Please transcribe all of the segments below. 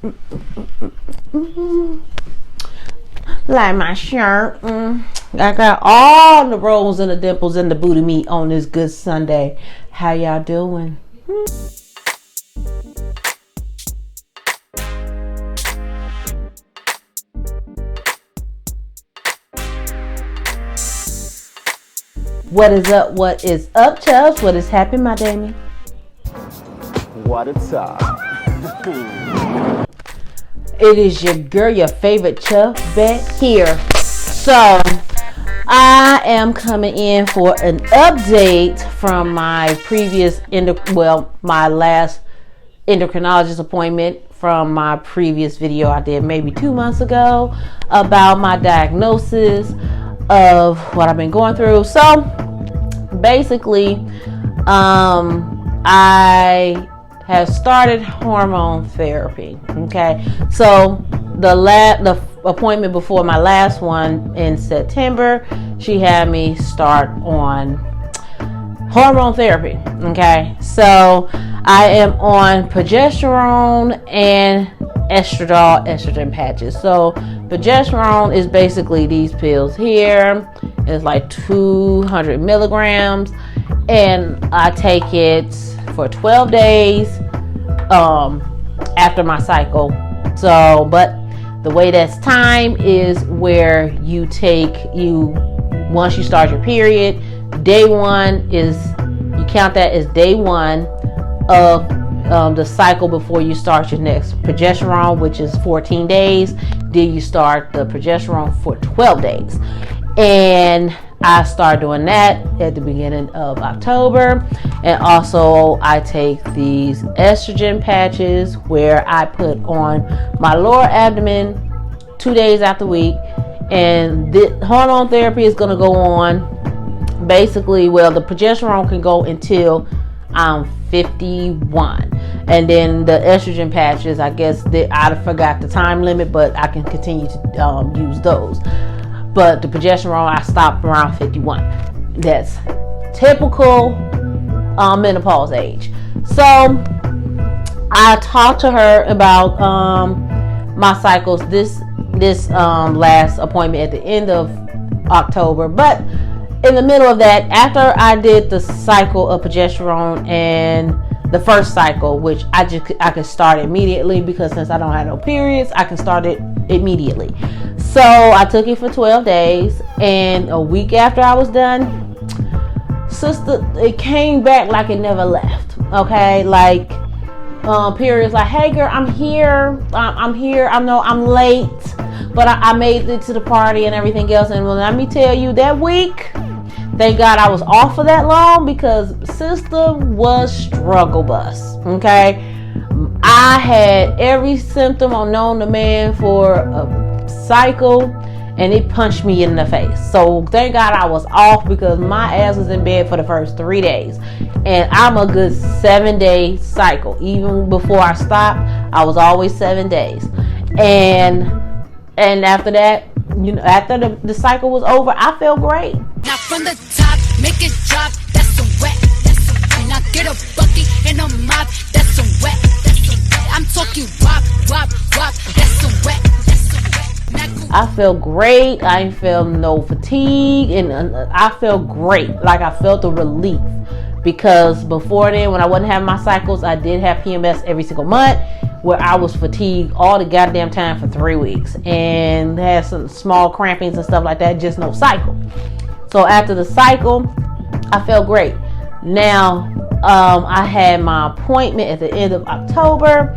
Like my shirt. I got all the rolls and the dimples and the booty meat on this good Sunday. How y'all doing? What is up? What is up, Chubbs? What is happening, my Damien? What it's up? It is your girl, your favorite Chubb back here. So, I am coming in for an update from my previous, my last endocrinologist appointment from my previous video I did maybe 2 months ago about my diagnosis of what I've been going through. So basically, I have started hormone therapy. Okay, so the appointment before my last one in September, she had me start on hormone therapy. Okay, so I am on progesterone and estrogen patches. So progesterone is basically these pills here. It's like 200 milligrams, and I take it for 12 days after my cycle. So, but the way that's timed is where once you start your period, day one is, you count that as day one of the cycle before you start your next progesterone, which is 14 days. Then you start the progesterone for 12 days. And I start doing that at the beginning of October. And also I take these estrogen patches where I put on my lower abdomen 2 days out the week. And the hormone therapy is going to go on basically, the progesterone can go until I'm 51. And then the estrogen patches, I guess I forgot the time limit, but I can continue to use those. But the progesterone, I stopped around 51. That's typical menopause age. So I talked to her about my cycles this last appointment at the end of October. But in the middle of that, after I did the cycle of progesterone and the first cycle, which I can start immediately, because since I don't have no periods, I can start it immediately. So I took it for 12 days, and a week after I was done, sister, it came back like it never left. Okay, like periods, like, hey girl, I'm here. I know I'm late, but I made it to the party and everything else. And let me tell you, that week, thank God I was off for that long, because sister was struggle bus. Okay, I had every symptom known to man for a cycle, and it punched me in the face. So thank God I was off, because my ass was in bed for the first 3 days. And I'm a good 7-day cycle. Even before I stopped, I was always 7 days. And after that, after the cycle was over, I felt great. Now from the top, make it drop. That's some wet. That's some wet. Now get a bucket and a mop. That's some wet. That's some wet. I'm talking wop, wop, wop. That's some wet. That's some wet. I felt great. I didn't feel no fatigue, and I felt great. Like, I felt a relief, because before then, when I wasn't having my cycles, I did have PMS every single month, where I was fatigued all the goddamn time for 3 weeks and had some small crampings and stuff like that, just no cycle. So after the cycle, I felt great. Now, I had my appointment at the end of October,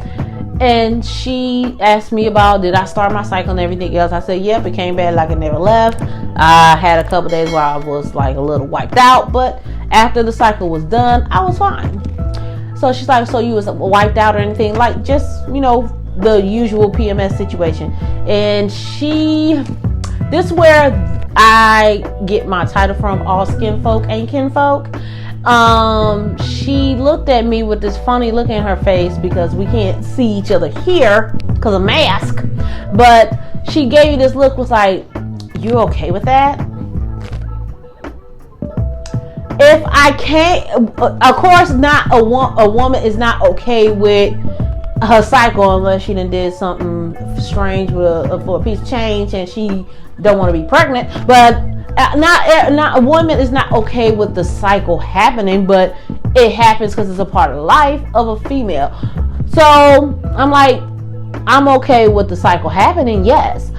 and she asked me about, did I start my cycle and everything else. I said, yep, it came back like it never left. I had a couple days where I was like a little wiped out, but after the cycle was done, I was fine. So she's like, so you was wiped out or anything? Like, just, the usual PMS situation. And this is where I get my title from, all skinfolk ain't kinfolk. She looked at me with this funny look in her face, because we can't see each other here because of mask. But she gave me this look, was like, you okay with that? If I can't, of course not, a woman is not okay with her cycle unless she done did something strange with for a piece of change and she don't want to be pregnant. But not a woman is not okay with the cycle happening, but it happens because it's a part of life of a female. So I'm like, I'm okay with the cycle happening, yes,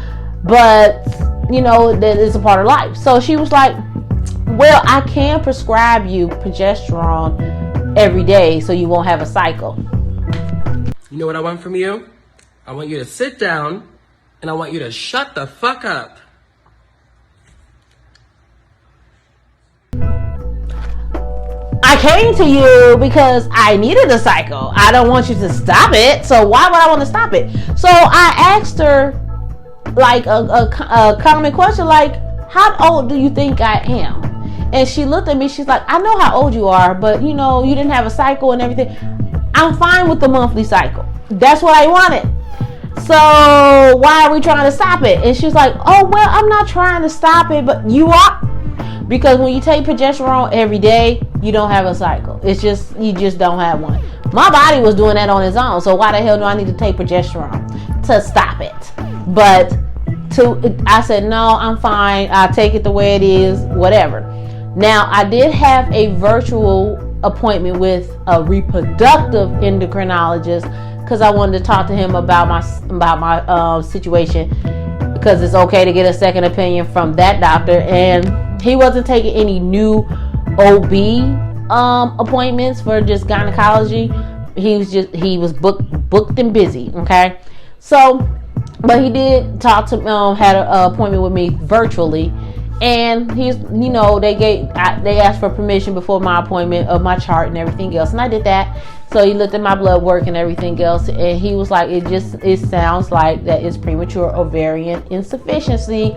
but that is a part of life. So she was like, well, I can prescribe you progesterone every day so you won't have a cycle. You know what I want from you? I want you to sit down and I want you to shut the fuck up. I came to you because I needed a cycle. I don't want you to stop it. So why would I want to stop it? So I asked her like a common question, like, how old do you think I am? And she looked at me. She's like, I know how old you are, but you didn't have a cycle and everything. I'm fine with the monthly cycle. That's what I wanted. So why are we trying to stop it? And she's like, oh, well, I'm not trying to stop it, but you are. Because when you take progesterone every day, you don't have a cycle. It's just, you just don't have one. My body was doing that on its own. So why the hell do I need to take progesterone to stop it? But I said, no, I'm fine. I'll take it the way it is, whatever. Now, I did have a virtual appointment with a reproductive endocrinologist because I wanted to talk to him about my situation, because it's okay to get a second opinion from that doctor. And he wasn't taking any new OB appointments for just gynecology. He was booked and busy. Okay, so but he did talk to had an appointment with me virtually. And they asked for permission before my appointment of my chart and everything else, and I did that. So he looked at my blood work and everything else, and he was like, it sounds like that it's premature ovarian insufficiency,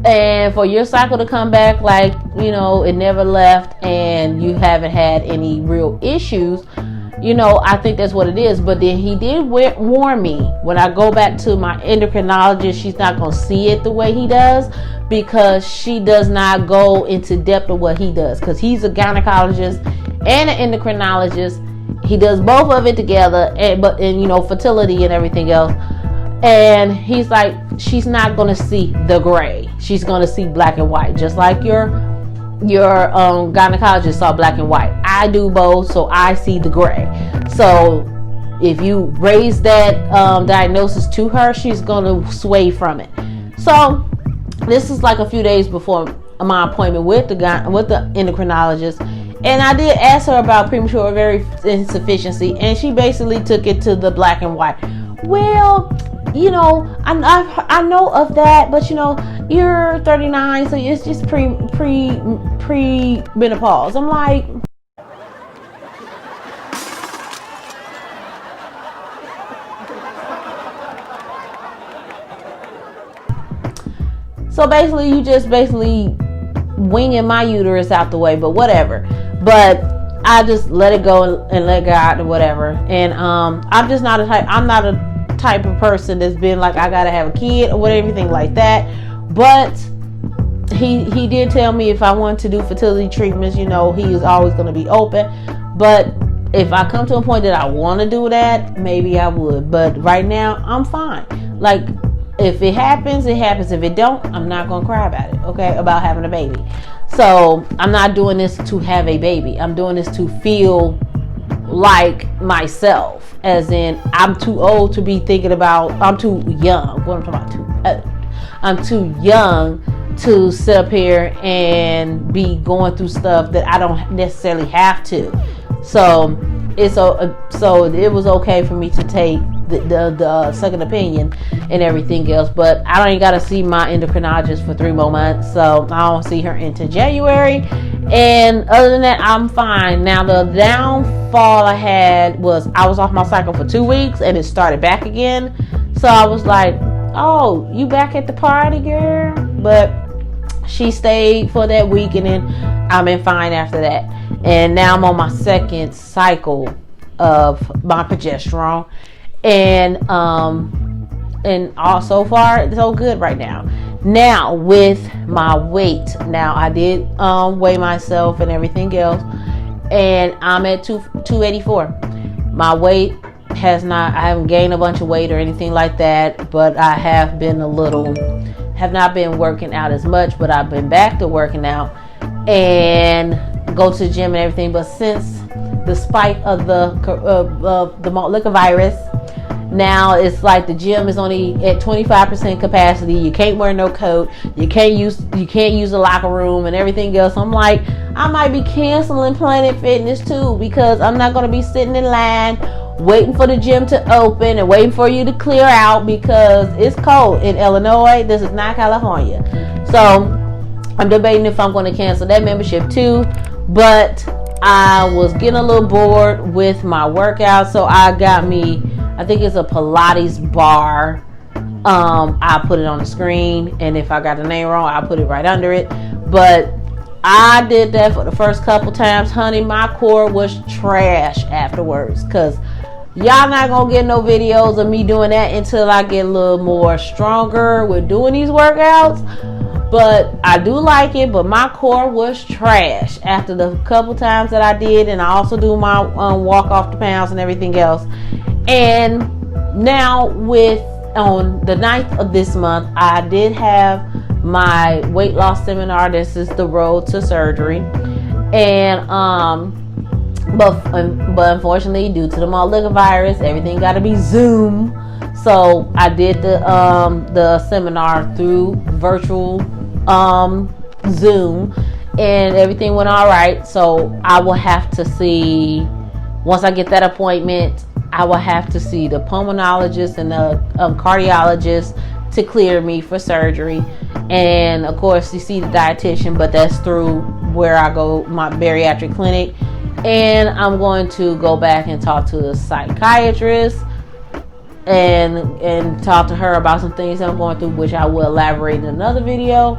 and for your cycle to come back like it never left and you haven't had any real issues, I think that's what it is. But then he did warn me, when I go back to my endocrinologist, she's not going to see it the way he does, because she does not go into depth of what he does, because he's a gynecologist and an endocrinologist. He does both of it together, and fertility and everything else. And he's like, she's not going to see the gray. She's going to see black and white, just like your gynecologist saw black and white. I do both, so I see the gray. So if you raise that diagnosis to her, she's going to sway from it. So this is like a few days before my appointment with the endocrinologist, and I did ask her about premature ovarian insufficiency, and she basically took it to the black and white. Well, I know of that, but you're 39, so it's just pre-menopause. I'm like, so basically you just winging my uterus out the way, but whatever. But I just let it go and let God or whatever. And I'm just not I'm not a type of person that's been like, I gotta have a kid or whatever, everything like that. But he did tell me if I want to do fertility treatments, he is always going to be open. But if I come to a point that I want to do that, maybe I would. But right now, I'm fine. Like, if it happens, it happens. If it don't, I'm not going to cry about it, okay, about having a baby. So I'm not doing this to have a baby. I'm doing this to feel like myself, as in I'm too old to be thinking about, I'm too young. What I'm talking about, I'm too young to sit up here and be going through stuff that I don't necessarily have to. So it was okay for me to take the second opinion and everything else. But I ain't got to see my endocrinologist for 3 more months, so I don't see her into January. And other than that, I'm fine. Now, the downfall I had was I was off my cycle for 2 weeks and it started back again. So I was like, oh, you back at the party, girl? But she stayed for that week, and then I've been fine after that. And now I'm on my second cycle of my progesterone, and all so far so good right now. Now with my weight, now I did weigh myself and everything else, and I'm at 284. My weight I haven't gained a bunch of weight or anything like that, but I have not been working out as much, but I've been back to working out and go to the gym and everything. But since the spike of the malt liquor virus, now it's like the gym is only at 25% capacity. You can't wear no coat. You can't use the locker room and everything else. I'm like, I might be canceling Planet Fitness too, because I'm not going to be sitting in line waiting for the gym to open and waiting for you to clear out, because it's cold in Illinois. This is not California. So I'm debating if I'm going to cancel that membership too. But I was getting a little bored with my workout, so I got me, I think it's a Pilates bar. I put it on the screen, and if I got the name wrong, I'll put it right under it. But I did that for the first couple times. Honey, my core was trash afterwards, because y'all not gonna get no videos of me doing that until I get a little more stronger with doing these workouts. But I do like it, but my core was trash after the couple times that I did. And I also do my walk off the pounds and everything else. And now on the 9th of this month, I did have my weight loss seminar. This is the road to surgery. And but unfortunately, due to the malt liquor virus, everything got to be Zoom. So I did the seminar through virtual Zoom, and everything went all right. So I will have to see, once I get that appointment, I will have to see the pulmonologist and the cardiologist to clear me for surgery. And of course, you see the dietitian, but that's through where I go, my bariatric clinic. And I'm going to go back and talk to the psychiatrist and talk to her about some things I'm going through, which I will elaborate in another video.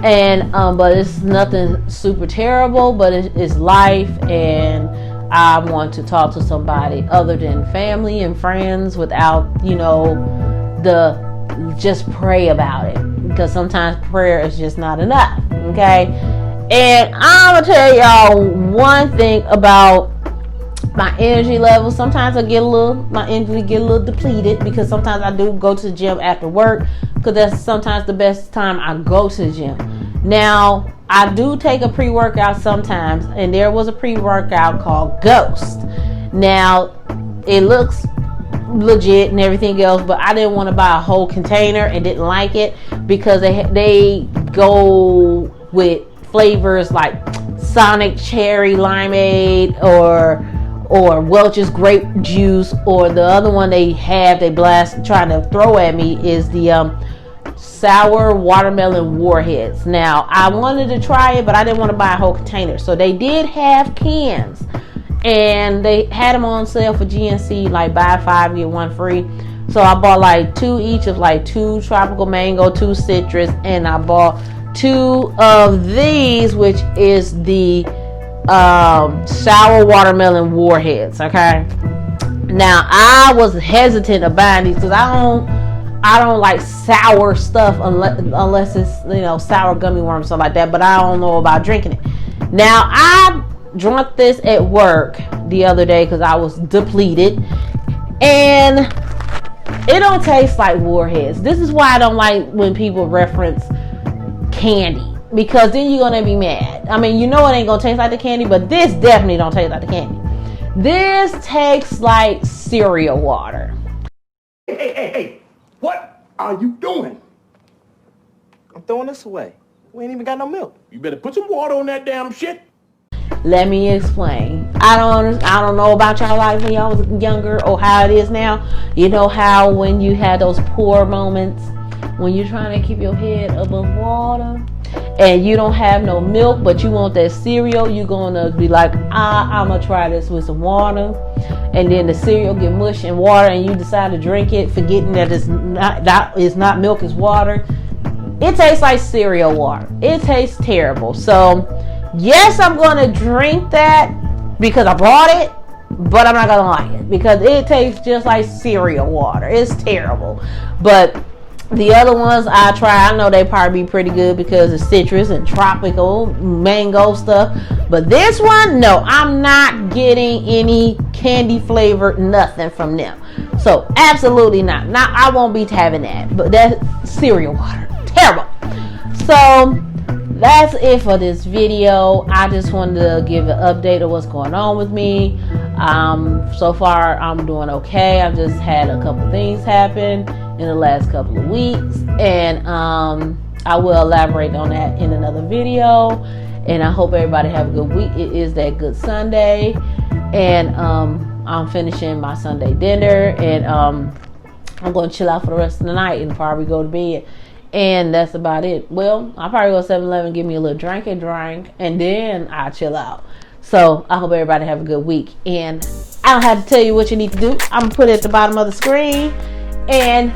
And but it's nothing super terrible, but it's life, and I want to talk to somebody other than family and friends without, just pray about it, because sometimes prayer is just not enough. Okay. And I'm gonna tell y'all one thing about my energy level. Sometimes my energy get a little depleted, because sometimes I do go to the gym after work, because that's sometimes the best time I go to the gym. Now, I do take a pre-workout sometimes, and there was a pre-workout called Ghost. Now, it looks legit and everything else, but I didn't want to buy a whole container and didn't like it, because they go with flavors like Sonic Cherry Limeade or Welch's grape juice, or the other one they blast trying to throw at me is the sour watermelon warheads. Now, I wanted to try it, but I didn't want to buy a whole container. So they did have cans, and they had them on sale for GNC, like buy 5 get 1 free. So I bought like 2 each of like 2 tropical mango, 2 citrus, and I bought 2 of these, which is the sour watermelon warheads. Okay, now I was hesitant of buying these, because I don't like sour stuff unless it's sour gummy worms, stuff like that. But I don't know about drinking it. Now, I drank this at work the other day because I was depleted, and it don't taste like warheads. This is why I don't like when people reference candy, because then you're gonna be mad. I mean, it ain't gonna taste like the candy, but this definitely don't taste like the candy. This tastes like cereal water. Hey, what are you doing? I'm throwing this away. We ain't even got no milk. You better put some water on that damn shit. Let me explain. I don't know about y'all life when y'all was younger or how it is now. You know how when you had those poor moments when you're trying to keep your head above water and you don't have no milk, but you want that cereal, you're gonna be like, I'm gonna try this with some water, and then the cereal get mush and water, and you decide to drink it, forgetting that it's not milk, it's water. It tastes like cereal water. It tastes terrible. So yes, I'm gonna drink that because I bought it, but I'm not gonna like it because it tastes just like cereal water. It's terrible. But The other ones I try, I know they probably be pretty good because it's citrus and tropical mango stuff. But this one, no, I'm not getting any candy flavored nothing from them. So absolutely not. Now I won't be having that. But that's cereal water. Terrible. So that's it for this video. I just wanted to give an update of what's going on with me. So far I'm doing okay. I've just had a couple things happen in the last couple of weeks, and I will elaborate on that in another video. And I hope everybody have a good week. It is that Good Sunday, and I'm finishing my Sunday dinner, and I'm going to chill out for the rest of the night and probably go to bed. And that's about it. Well, I'll probably go to 7-Eleven, give me a little drink, and then I'll chill out. So I hope everybody have a good week. And I don't have to tell you what you need to do. I'm going to put it at the bottom of the screen. And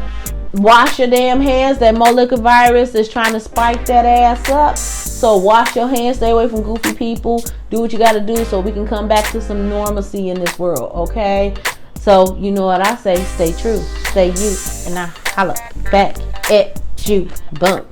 wash your damn hands. That molecular virus is trying to spike that ass up. So wash your hands. Stay away from goofy people. Do what you got to do so we can come back to some normalcy in this world. Okay? So you know what I say. Stay true. Stay you. And I holla back at you. Boom.